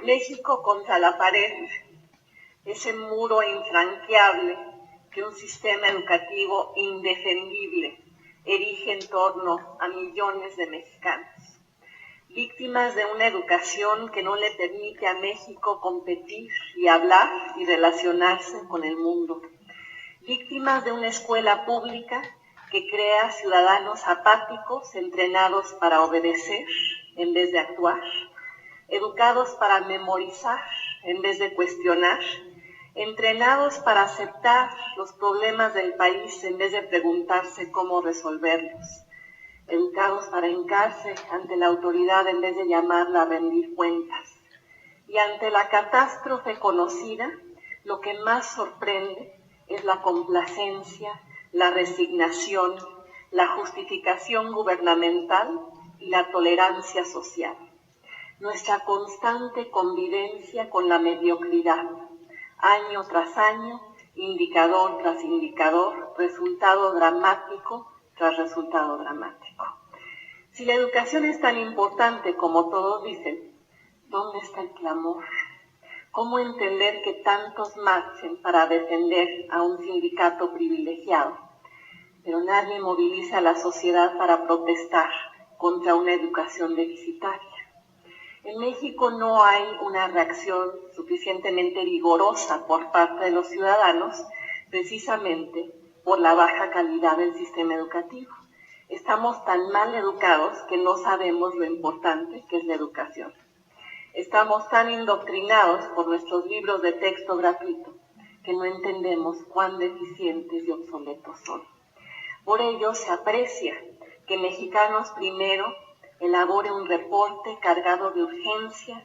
México contra la pared, ese muro infranqueable que un sistema educativo indefendible erige en torno a millones de mexicanos, víctimas de una educación que no le permite a México competir y hablar y relacionarse con el mundo, víctimas de una escuela pública que crea ciudadanos apáticos entrenados para obedecer en vez de actuar, educados para memorizar en vez de cuestionar, entrenados para aceptar los problemas del país en vez de preguntarse cómo resolverlos, educados para hincarse ante la autoridad en vez de llamarla a rendir cuentas. Y ante la catástrofe conocida, lo que más sorprende es la complacencia, la resignación, la justificación gubernamental y la tolerancia social. Nuestra constante convivencia con la mediocridad, año tras año, indicador tras indicador, resultado dramático tras resultado dramático. Si la educación es tan importante como todos dicen, ¿dónde está el clamor? ¿Cómo entender que tantos marchen para defender a un sindicato privilegiado, pero nadie moviliza a la sociedad para protestar contra una educación deficitaria? En México no hay una reacción suficientemente vigorosa por parte de los ciudadanos, precisamente por la baja calidad del sistema educativo. Estamos tan mal educados que no sabemos lo importante que es la educación. Estamos tan indoctrinados por nuestros libros de texto gratuito que no entendemos cuán deficientes y obsoletos son. Por ello se aprecia que Mexicanos Primero elabore un reporte cargado de urgencia,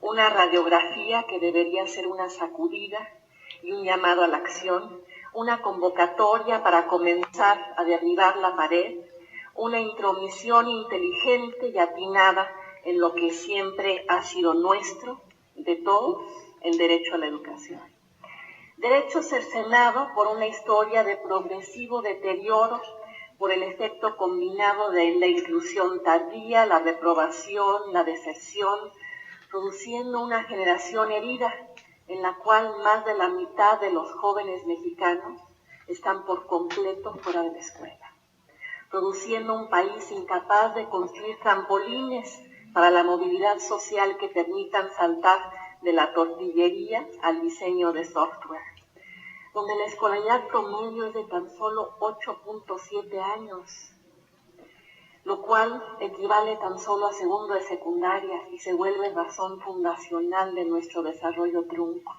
una radiografía que debería ser una sacudida y un llamado a la acción, una convocatoria para comenzar a derribar la pared, una intromisión inteligente y atinada en lo que siempre ha sido nuestro, de todos, el derecho a la educación. Derecho cercenado por una historia de progresivo deterioro, por el efecto combinado de la inclusión tardía, la reprobación, la deserción, produciendo una generación herida en la cual más de la mitad de los jóvenes mexicanos están por completo fuera de la escuela, produciendo un país incapaz de construir trampolines para la movilidad social que permitan saltar de la tortillería al diseño de software, donde la escolaridad promedio es de tan solo 8.7 años, lo cual equivale tan solo a segundo de secundaria y se vuelve razón fundacional de nuestro desarrollo trunco,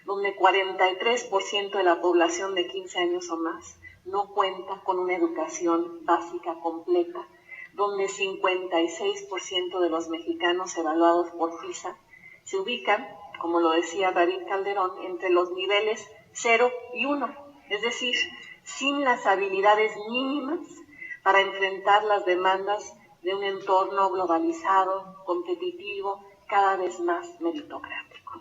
donde 43% de la población de 15 años o más no cuenta con una educación básica completa, donde 56% de los mexicanos evaluados por PISA se ubican, como lo decía David Calderón, entre los niveles 0 y 1, es decir, sin las habilidades mínimas para enfrentar las demandas de un entorno globalizado, competitivo, cada vez más meritocrático.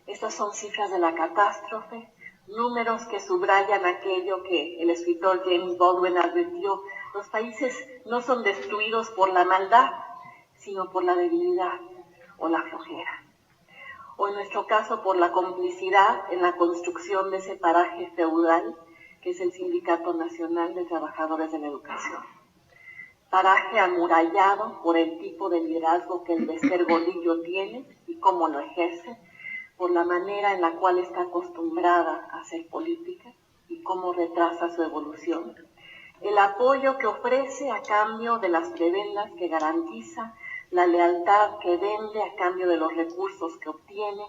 Estas son cifras de la catástrofe, números que subrayan aquello que el escritor James Baldwin advirtió: los países no son destruidos por la maldad, sino por la debilidad o la flojera, o en nuestro caso por la complicidad en la construcción de ese paraje feudal que es el Sindicato Nacional de Trabajadores de la Educación. Paraje amurallado por el tipo de liderazgo que el Bester Gordillo tiene y cómo lo ejerce, por la manera en la cual está acostumbrada a hacer política y cómo retrasa su evolución. El apoyo que ofrece a cambio de las prebendas que garantiza, la lealtad que vende a cambio de los recursos que obtiene,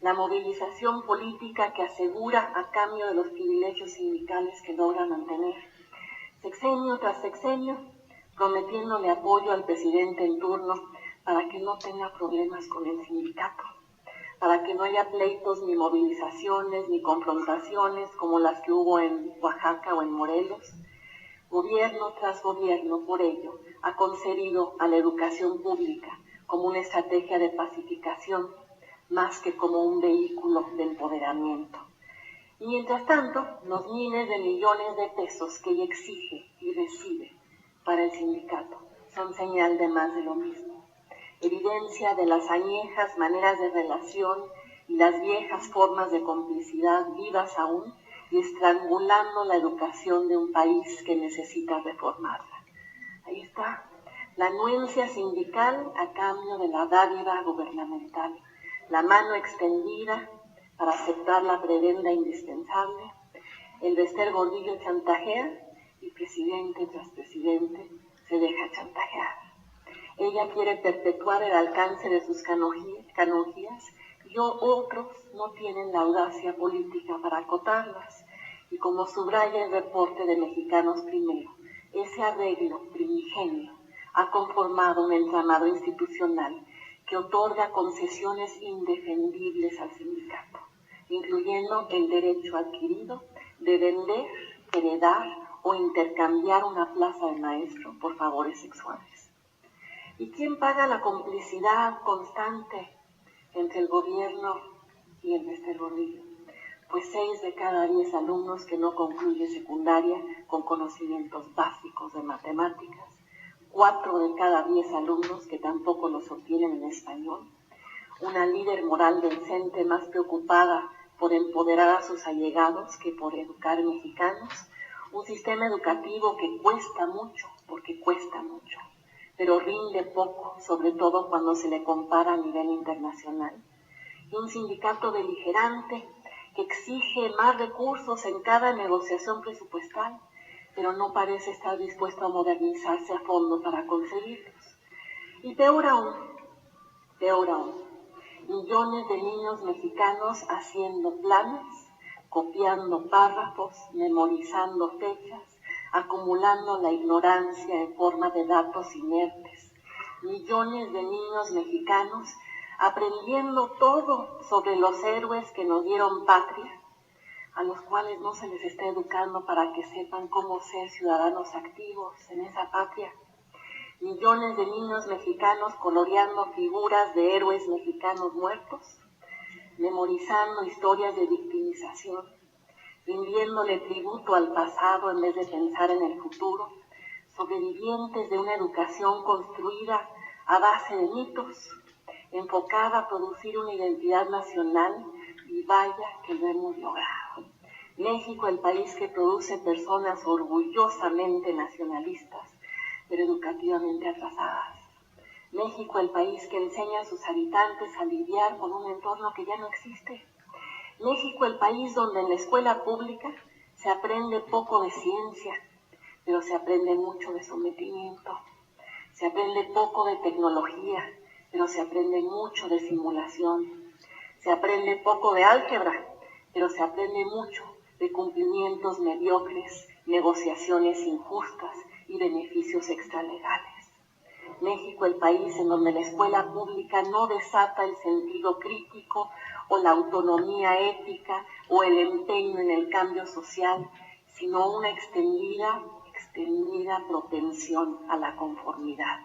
la movilización política que asegura a cambio de los privilegios sindicales que logra mantener. Sexenio tras sexenio, prometiéndole apoyo al presidente en turno para que no tenga problemas con el sindicato, para que no haya pleitos, ni movilizaciones, ni confrontaciones como las que hubo en Oaxaca o en Morelos. Gobierno tras gobierno, por ello, ha concebido a la educación pública como una estrategia de pacificación, más que como un vehículo de empoderamiento. Y mientras tanto, los miles de millones de pesos que ella exige y recibe para el sindicato son señal de más de lo mismo. evidencia de las añejas maneras de relación y las viejas formas de complicidad vivas aún y estrangulando la educación de un país que necesita reformarla. Ahí está, la anuencia sindical a cambio de la dádiva gubernamental, la mano extendida para aceptar la prebenda indispensable, el Bester Gordillo chantajea y presidente tras presidente se deja chantajear. Ella quiere perpetuar el alcance de sus canonjías y otros no tienen la audacia política para acotarlas. Y como subraya el reporte de Mexicanos Primero, ese arreglo primigenio ha conformado un entramado institucional que otorga concesiones indefendibles al sindicato, incluyendo el derecho adquirido de vender, heredar o intercambiar una plaza de maestro por favores sexuales. ¿Y quién paga la complicidad constante entre el gobierno y el Bester Gordillo? Pues 6 de cada 10 alumnos que no concluyen secundaria con conocimientos básicos de matemáticas, 4 de cada 10 alumnos que tampoco los obtienen en español, una líder moral decente más preocupada por empoderar a sus allegados que por educar mexicanos, un sistema educativo que cuesta mucho, porque cuesta mucho, pero rinde poco, sobre todo cuando se le compara a nivel internacional, y un sindicato beligerante que exige más recursos en cada negociación presupuestal, pero no parece estar dispuesto a modernizarse a fondo para conseguirlos. Y peor aún, millones de niños mexicanos haciendo planes, copiando párrafos, memorizando fechas, acumulando la ignorancia en forma de datos inertes. Millones de niños mexicanos aprendiendo todo sobre los héroes que nos dieron patria, a los cuales no se les está educando para que sepan cómo ser ciudadanos activos en esa patria. Millones de niños mexicanos coloreando figuras de héroes mexicanos muertos, memorizando historias de victimización, rindiéndole tributo al pasado en vez de pensar en el futuro, sobrevivientes de una educación construida a base de mitos, enfocada a producir una identidad nacional, y vaya que lo hemos logrado. México, el país que produce personas orgullosamente nacionalistas, pero educativamente atrasadas. México, el país que enseña a sus habitantes a lidiar con un entorno que ya no existe. México, el país donde en la escuela pública se aprende poco de ciencia, pero se aprende mucho de sometimiento. Se aprende poco de tecnología, pero se aprende mucho de simulación. Se aprende poco de álgebra, pero se aprende mucho de cumplimientos mediocres, negociaciones injustas y beneficios extralegales. México, el país en donde la escuela pública no desata el sentido crítico o la autonomía ética o el empeño en el cambio social, sino una extendida propensión a la conformidad.